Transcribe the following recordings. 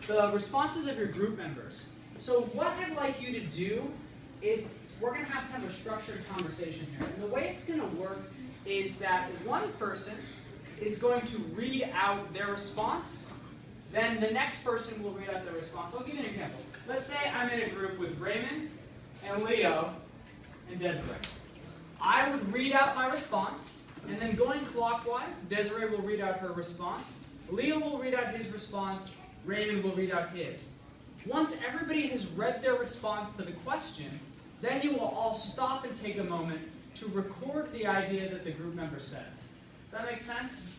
the responses of your group members. So what I'd like you to do is we're going to have kind of a structured conversation here. And the way it's going to work is that one person is going to read out their response, then the next person will read out their response. So I'll give you an example. Let's say I'm in a group with Raymond and Leo and Desiree. I would read out my response, and then going clockwise, Desiree will read out her response, Leo will read out his response, Raymond will read out his. Once everybody has read their response to the question, then you will all stop and take a moment to record the idea that the group member said. Does that make sense?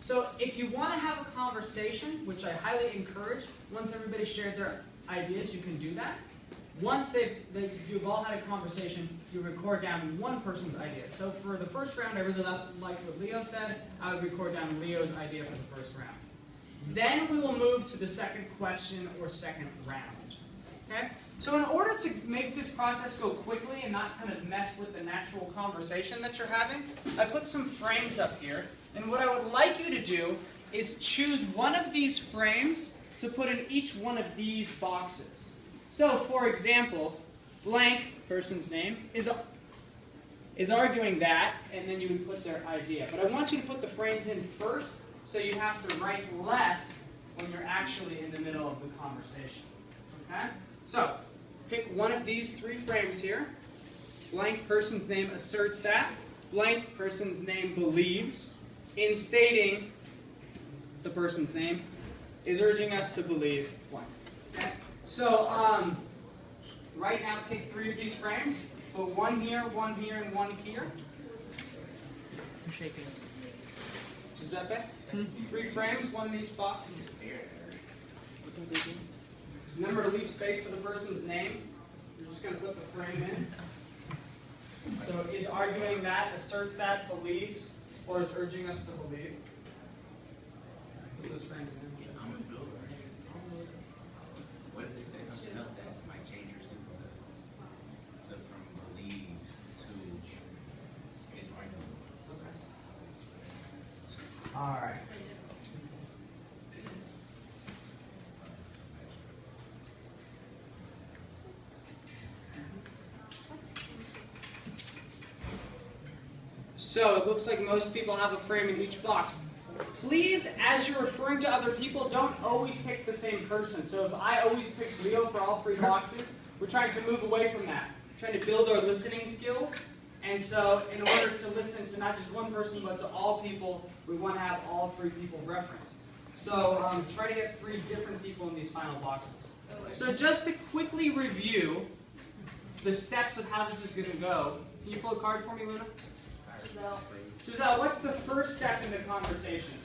So if you want to have a conversation, which I highly encourage, once everybody shared their ideas, you can do that. Once you've all had a conversation, you record down one person's idea. So for the first round, I really liked what Leo said. I would record down Leo's idea for the first round. Then we will move to the second question or second round. Okay? So in order to make this process go quickly and not kind of mess with the natural conversation that you're having, I put some frames up here. And what I would like you to do is choose one of these frames to put in each one of these boxes. So, for example, blank person's name is arguing that, and then you would put their idea. But I want you to put the frames in first, so you have to write less when you're actually in the middle of the conversation. Okay? So, pick one of these three frames here. Blank person's name asserts that. Blank person's name believes, in stating the person's name, is urging us to believe blank. Okay? So, right now pick three of these frames. Put one here, and one here. I'm shaking. Giuseppe? Three frames, one in each box. Remember to leave space for the person's name. You're just going to put the frame in. So, is arguing that, asserts that, believes, or is urging us to believe. Put those frames in. What if they say something else that might change your sequence? So from believe to is arguing. Okay. All right. So it looks like most people have a frame in each box. Please, as you're referring to other people, don't always pick the same person. So if I always pick Leo for all three boxes, we're trying to move away from that. We're trying to build our listening skills. And so in order to listen to not just one person, but to all people, we want to have all three people referenced. So try to get three different people in these final boxes. So just to quickly review the steps of how this is going to go, can you pull a card for me, Luna? Giselle. Giselle, what's the first step in the conversation?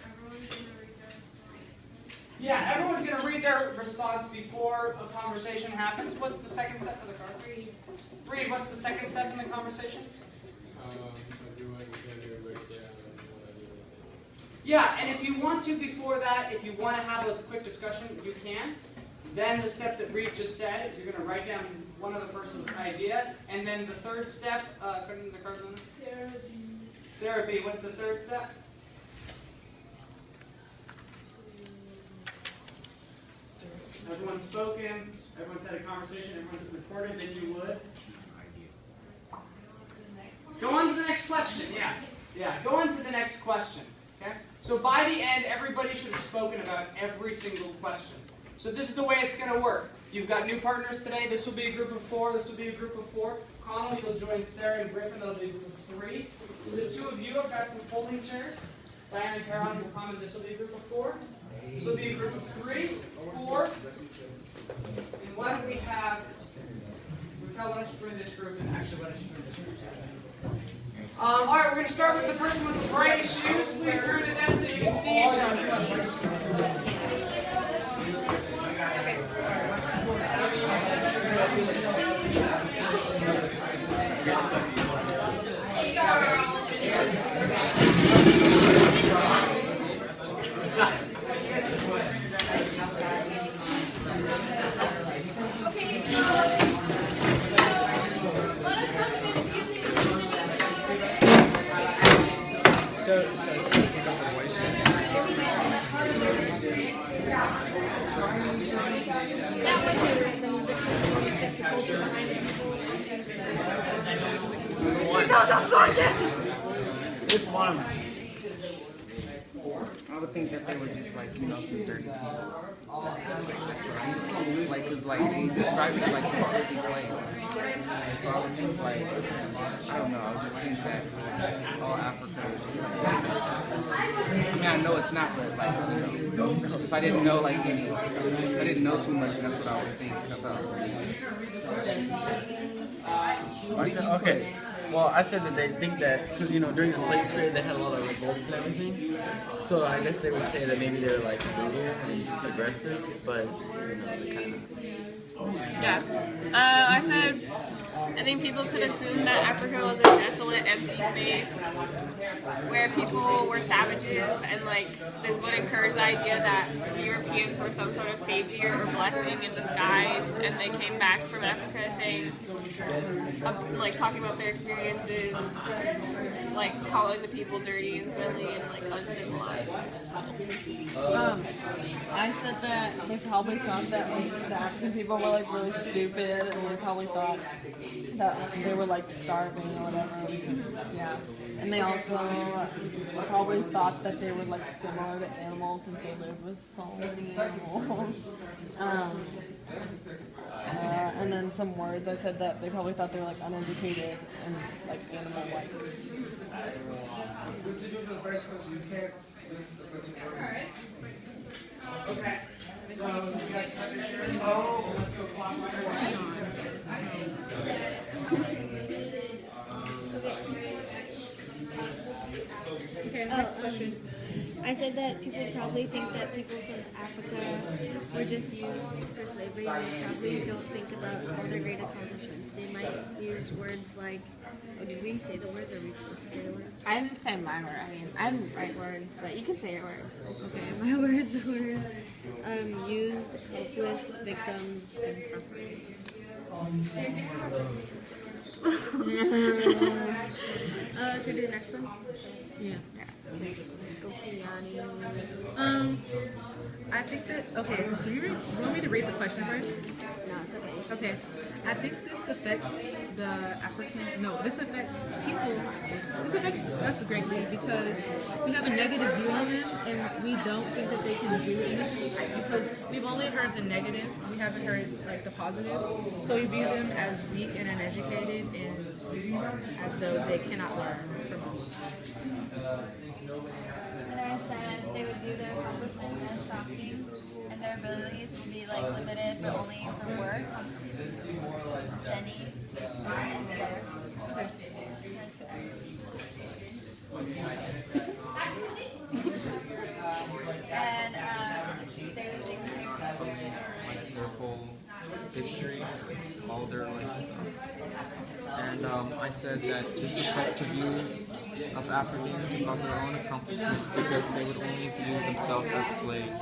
Everyone's going to read their response. Yeah, everyone's going to read their response before a conversation happens. What's the second step of the card? Read. Read, what's the second step in the conversation? Everyone's going to write down Yeah, and if you want to before that, if you want to have a quick discussion, you can. Then the step that Reed just said, you're going to write down one other person's idea. And then the third step, Sarah B. Sarah B, what's the third step? Everyone's spoken, everyone's had a conversation, everyone's recorded, then you would. Go on to the next question, yeah. Yeah, go on to the next question. Okay? So by the end, everybody should have spoken about every single question. So this is the way it's going to work. You've got new partners today. This will be a group of 4. This will be a group of 4. Connell, you'll join Sarah and Griffin. That'll be a group of 3. The two of you have got some folding chairs. Cyan and Caroline will come, and this will be a group of 4. This will be a group of 3, 4. And why don't we have... Raquel, why don't you join this group? And actually, why don't you join this group? All right, we're going to start with the person with the brightest shoes. Please turn to them so you can see each other. Which one? I would think that they were just like, you know, some dirty people. Like, cause like they describe it as like some filthy place. And so I would think like, I don't know, I would just think that all Africa is just like that. I mean, I know it's not, but like, you know, if I didn't know like if I didn't know too much, that's what I would think about. Okay. Well, I said that they think that because you know during the slave trade they had a lot of revolts and everything, so I guess they would say that maybe they're like brutal and aggressive, but you know they kind of. Yeah. I said I think people could assume that Africa was a desolate, empty space where people were savages, and like this would encourage the idea that Europeans were some sort of savior or blessing in disguise, and they came back from Africa saying, like talking about their experiences, like calling the people dirty and silly and like uncivilized. So. I said that they probably thought that like the African people were like really stupid, and they probably thought that they were like starving or whatever. Yeah. And they also probably thought that they were like similar to animals since they lived with so many animals. And then some words I said that they probably thought they were like uneducated and like animal-like. Okay. So, let's go clockwise. Okay, next question. I said that people probably think that people from Africa were just used for slavery, and they probably don't think about all their great accomplishments. They might use words like, oh, did we say the words, or are we supposed to say the words? I didn't say my word. I mean, I didn't write words, but you can say your words. Okay, my words were used, helpless, victims, and suffering. Should we do the next one? Yeah. I think that, okay, you want me to read the question first? No, it's okay. Okay. I think this affects this affects us greatly because we have a negative view on them and we don't think that they can do anything because we've only heard the negative, we haven't heard like the positive. So we view them as weak and uneducated and as though they cannot learn from us. And I said they would view their accomplishments as shocking, and their abilities would be like limited, but only for work. Jenny. And they would think they were Their whole history, all their life stuff. And I said that this affects the views of Africans about their own accomplishments because they would only view themselves as slaves.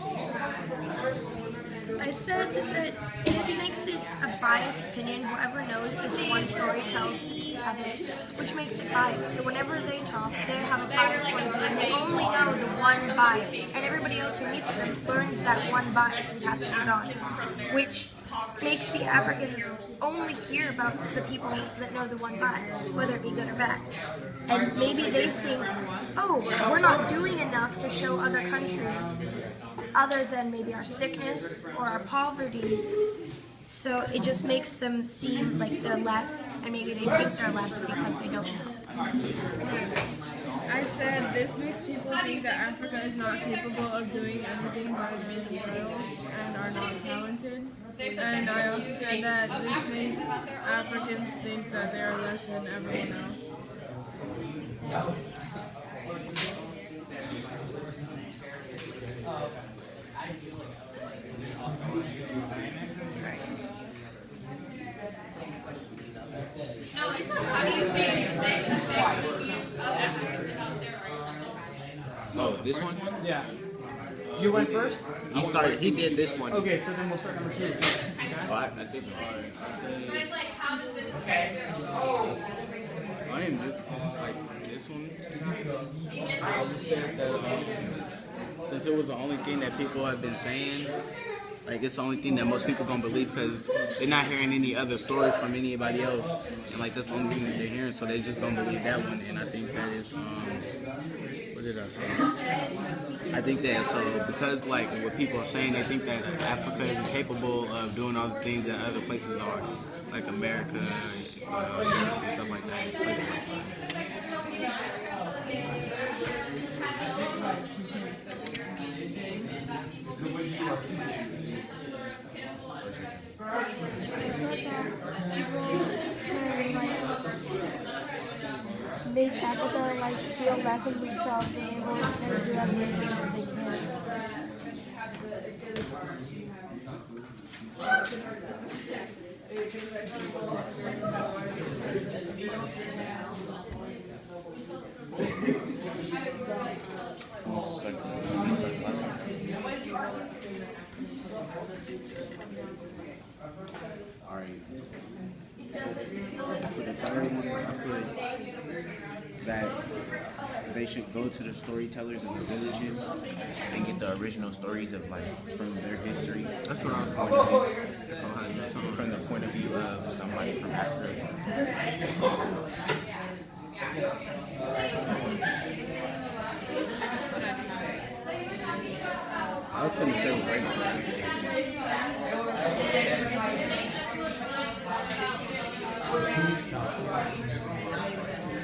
I said that this makes it a biased opinion. Whoever knows this one story tells the others, which makes it biased. So whenever they talk, they have a biased point of view, and they only know the one bias, and everybody else who meets them learns that one bias and passes it on, which makes the Africans only hear about the people that know the one bias, whether it be good or bad. And maybe they think, oh, we're not doing enough to show other countries other than maybe our sickness or our poverty. So it just makes them seem like they're less, and maybe they think they're less because they don't know. I said this makes people think that Africa is not capable of doing everything by themselves and are not talented. And I also said that this makes Africans think that they are less than everyone else. No, it's how do you think this affects the views of Africans about their right? Oh, this one? Yeah. You went first? He did this one. Okay, so then we'll start number 2. Oh, I did. But it's like, how does this affect their own? I didn't do like this one. I would say that since it was the only thing that people have been saying, like it's the only thing that most people gonna believe because they're not hearing any other story from anybody else, and like that's the only thing that they're hearing, so they just gonna believe that one. And I think that is what did I say? I think that so because like what people are saying, they think that Africa is incapable of doing all the things that other places are, like America, Europe, and stuff like that. Places like that. Makes Africa like feel less of themselves being able to do everything that they can. Alright. For the third one, I put that they should go to the storytellers in the villages and get the original stories of like from their history. That's what I was From the point of view of somebody from Africa. I was finna say right.